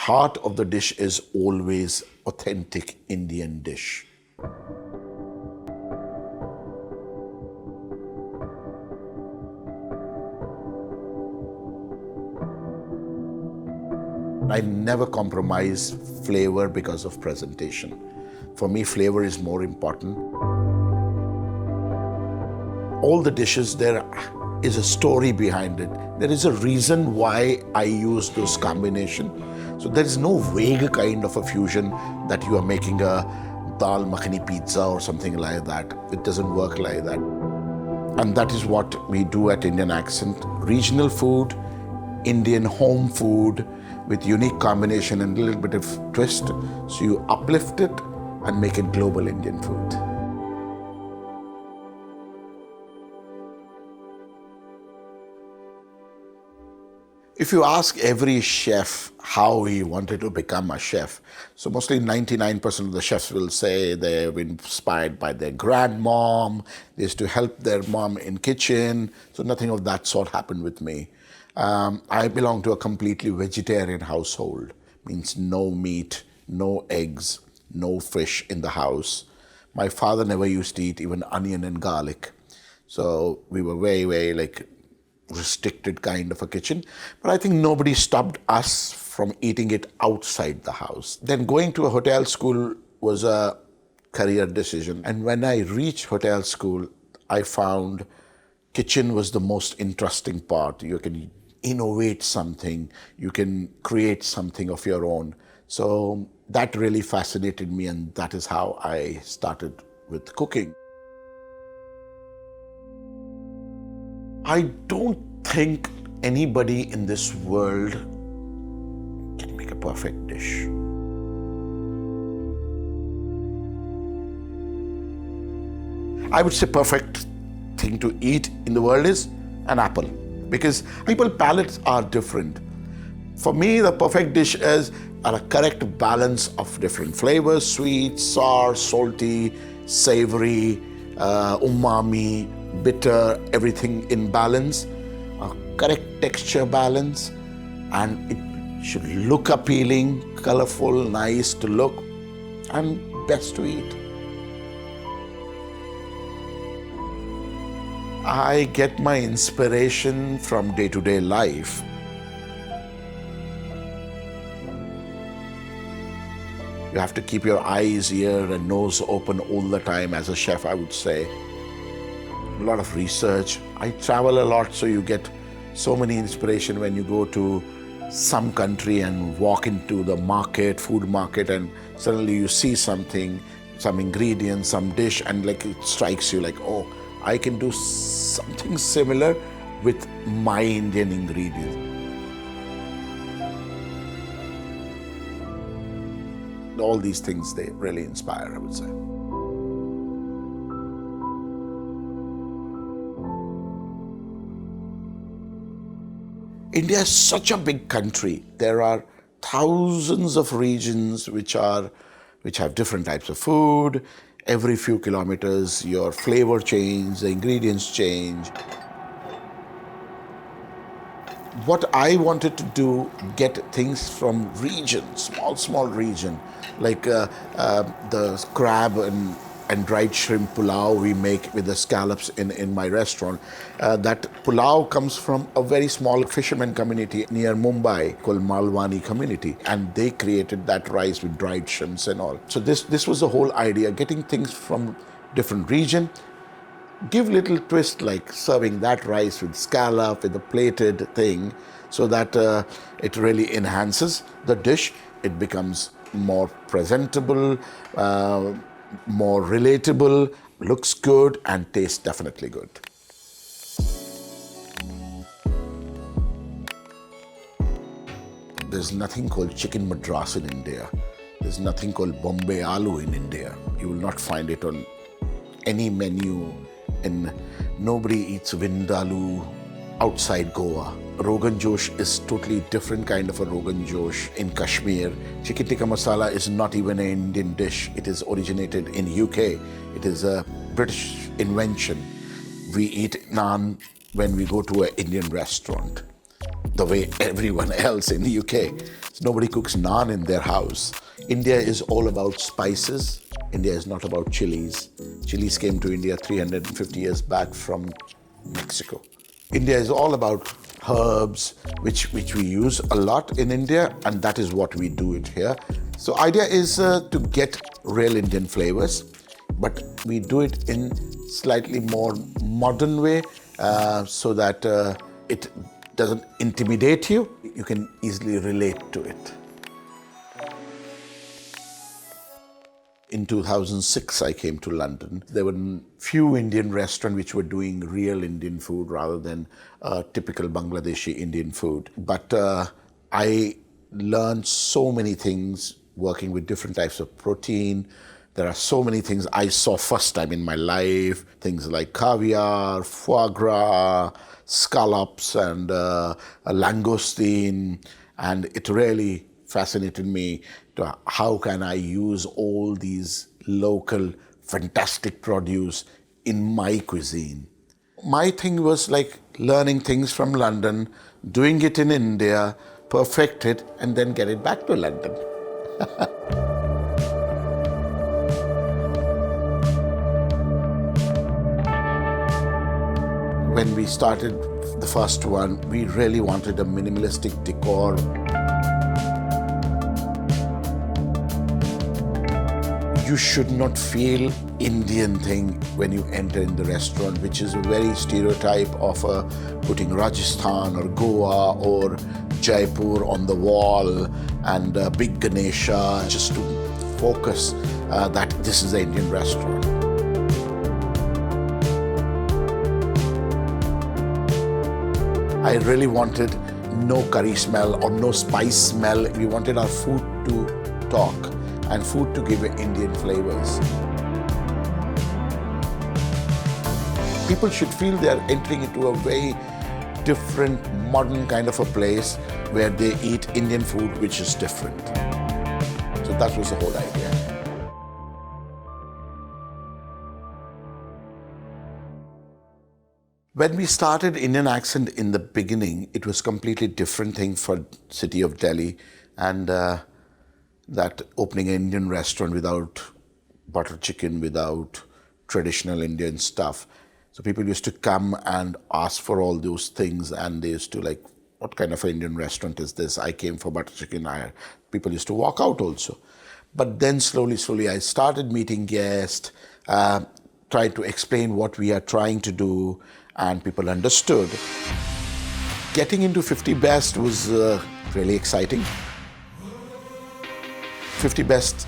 heart of the dish is always authentic Indian dish. I never compromise flavor because of presentation. For me, flavor is more important. All the dishes, there is a story behind it. There is a reason why I use those combination. So there is no vague kind of a fusion that you are making a dal makhani pizza or something like that. It doesn't work like that. And that is what we do at Indian Accent. Regional food, Indian home food with unique combination and a little bit of twist. So you uplift it and make it global Indian food. If you ask every chef how he wanted to become a chef, so mostly 99% of the chefs will say they've been inspired by their grandmom, they used to help their mom in kitchen, so nothing of that sort happened with me. I belong to a completely vegetarian household, means no meat, no eggs, no fish in the house. My father never used to eat even onion and garlic. So we were very restricted kind of a kitchen. But I think nobody stopped us from eating it outside the house. Then going to a hotel school was a career decision. And when I reached hotel school, I found kitchen was the most interesting part. You can innovate something, you can create something of your own. So that really fascinated me, and that is how I started with cooking. I don't think anybody in this world can make a perfect dish. I would say perfect thing to eat in the world is an apple, because people's palates are different. For me, the perfect dish is a correct balance of different flavors: sweet, sour, salty, savory, umami, bitter, everything in balance, a correct texture balance, and it should look appealing, colorful, nice to look, and best to eat. I get my inspiration from day-to-day life. You have to keep your eyes, ear, and nose open all the time as a chef, I would say. A lot of research. I travel a lot, so you get so many inspiration when you go to some country and walk into the market, food market, and suddenly you see something, some ingredients, some dish, and it strikes you like, oh, I can do something similar with my Indian ingredients. All these things, they really inspire, I would say. India is such a big country. There are thousands of regions which have different types of food. Every few kilometers, your flavor changes, the ingredients change. What I wanted to do, get things from region, small region, like the crab and dried shrimp pulao we make with the scallops in my restaurant. That pulao comes from a very small fisherman community near Mumbai called Malwani community, and they created that rice with dried shrimps and all. So this was the whole idea, getting things from different region, give little twist like serving that rice with scallop, with a plated thing, so that it really enhances the dish. It becomes more presentable, more relatable, looks good, and tastes definitely good. There's nothing called chicken madras in India. There's nothing called Bombay aloo in India. You will not find it on any menu, and nobody eats vindaloo outside Goa. Rogan Josh is totally different kind of a Rogan Josh in Kashmir. Chicken tikka masala is not even an Indian dish. It is originated in UK. It is a British invention. We eat naan when we go to an Indian restaurant. the way everyone else in the UK. Nobody cooks naan in their house. India is all about spices. India is not about chilies. Chilies came to India 350 years back from Mexico. India is all about herbs, which we use a lot in India, and that is what we do it here. So idea is to get real Indian flavors, but we do it in slightly more modern way so that it doesn't intimidate you. You can easily relate to it. In 2006, I came to London. There were few Indian restaurants which were doing real Indian food rather than typical Bangladeshi Indian food. But I learned so many things working with different types of protein. There are so many things I saw first time in my life, things like caviar, foie gras, scallops, and langoustine. And it really fascinated me to how can I use all these local fantastic produce in my cuisine. My thing was like learning things from London, doing it in India, perfect it, and then get it back to London. When we started the first one, we really wanted a minimalistic decor. You should not feel Indian thing when you enter in the restaurant, which is a very stereotype of putting Rajasthan or Goa or Jaipur on the wall and big Ganesha, just to focus that this is an Indian restaurant. I really wanted no curry smell or no spice smell. We wanted our food to talk and food to give Indian flavors. People should feel they are entering into a very different, modern kind of a place where they eat Indian food which is different. So that was the whole idea. When we started Indian Accent in the beginning, it was completely different thing for city of Delhi, and that opening an Indian restaurant without butter chicken, without traditional Indian stuff. So people used to come and ask for all those things, and they used to like, what kind of an Indian restaurant is this? I came for butter chicken. People used to walk out also. But then slowly, I started meeting guests, tried to explain what we are trying to do, and people understood. Getting into 50 Best was really exciting. 50 Best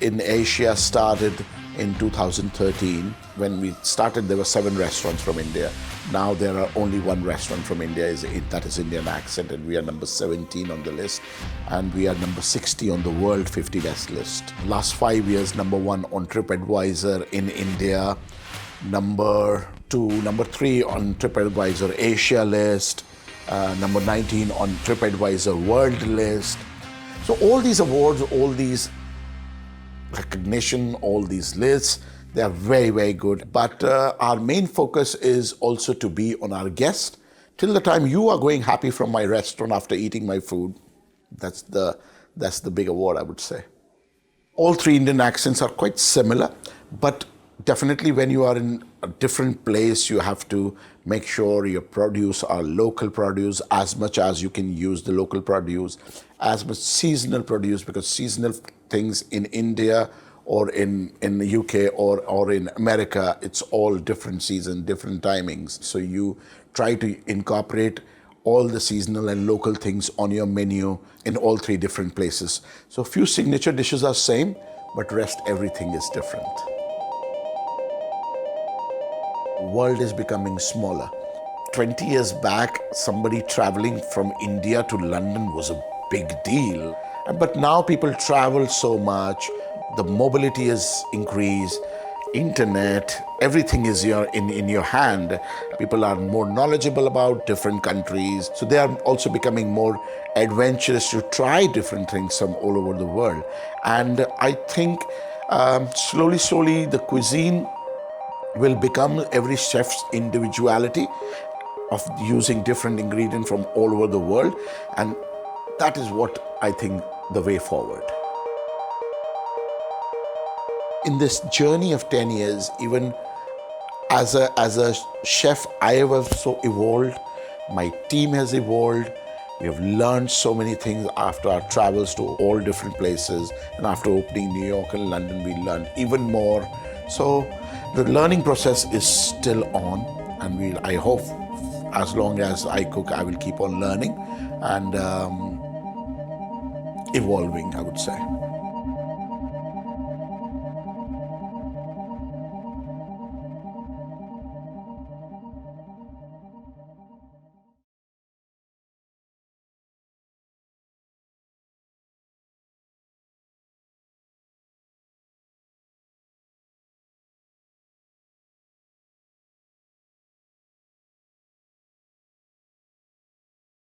in Asia started in 2013. When we started, there were 7 restaurants from India. Now there are only 1 restaurant from India, that is Indian Accent, and we are number 17 on the list, and we are number 60 on the world 50 Best list. Last 5 years, number 1 on TripAdvisor in India, number 3 on TripAdvisor Asia list, number 19 on TripAdvisor World list. So all these awards, all these recognition, all these lists, they are very, very good. But our main focus is also to be on our guest. Till the time you are going happy from my restaurant after eating my food, that's the big award, I would say. All 3 Indian accents are quite similar, but definitely when you are in a different place, you have to make sure your produce are local produce as much as you can use the local produce, as much seasonal produce, because seasonal things in India or in the UK or in America, it's all different season, different timings. So you try to incorporate all the seasonal and local things on your menu in all 3 different places. So a few signature dishes are same, but rest everything is different. World is becoming smaller. 20 years back, somebody traveling from India to London was a big deal. But now people travel so much, the mobility has increased, internet, everything is in your hand. People are more knowledgeable about different countries. So they are also becoming more adventurous to try different things from all over the world. And I think slowly the cuisine will become every chef's individuality. of using different ingredients from all over the world. And that is what I think the way forward. In this journey of 10 years, even as a chef, I have also evolved. My team has evolved. We have learned so many things after our travels to all different places. And after opening New York and London, we learned even more. So the learning process is still on. And I hope as long as I cook, I will keep on learning and evolving, I would say.